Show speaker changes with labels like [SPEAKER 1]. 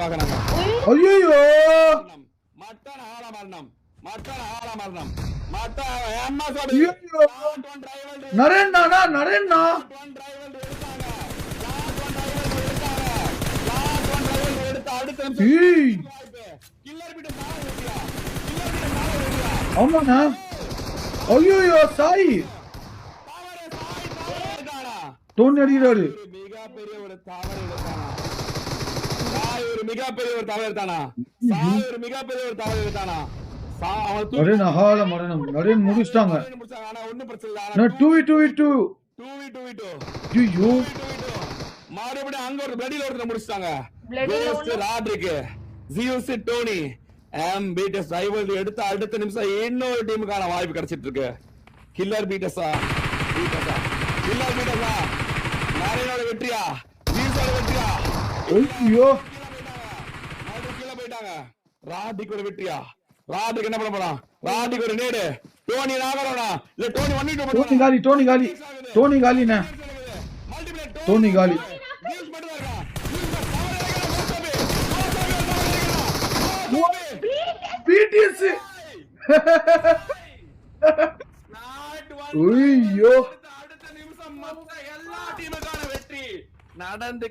[SPEAKER 1] பாக்குறாங்க.
[SPEAKER 2] ஐயோ
[SPEAKER 1] மட்டன் ஆள மரணம் மட்டன் ஆள மரணம் மட்டன் அம்மா
[SPEAKER 2] ஐயோ நரேன்னா நரேன்னா ஆமாண்ணா ஐயோ சாய் டோனி அடிக்கிறாரு.
[SPEAKER 1] மிகப்பெரிய ஒரு தவறு எடுத்தானா சாய், ஒரு மிகப்பெரிய ஒரு தவறு எடுத்தானா சாய், ஒரு மிகப்பெரிய ஒரு தவறு எடுத்தானா.
[SPEAKER 2] நரேன் அகால மரணம். நரேன் முடிச்சிட்டாங்க.
[SPEAKER 1] ஆனா ஒண்ணும் பிரச்சனை இல்ல.
[SPEAKER 2] 2v2 ஐயோ
[SPEAKER 1] மறுபடியும் அங்க ஒரு பிளடில ஒருத்தர் முடிச்சிட்டாங்க. ராட்ரிக் ஜியூஸ் டோனி பீட்டஸ் ரைவல் எடுத்த அடுத்த நிமிஷம் இன்னொரு டீமுக்கான வாய்ப்பு கிடைச்சிட்டு இருக்கு. கில்லர் பீட்டஸா கில்லர் பீட்டஸா நரேனோட வெற்றியா ஜியூஸோட வெற்றியா?
[SPEAKER 2] ஐயோ
[SPEAKER 1] கீழ போயிட்டாங்க. ராட்ரிக் ஒரு வெற்றியா? ராட்ரிக் என்ன பண்ண போறான்? ராட்ரிக் ஒரு நேடு. டோனி நாகரோனா இல்ல டோனி 1v2
[SPEAKER 2] டோனி காலி டோனி காலி டோனி காலிண்ணே டோனி காலி. பிடிஎஸ் ஐயோ
[SPEAKER 1] அடுத்த நிமிஷம் மொத்த எல்லா டீமுக்கான வெற்றி நடந்து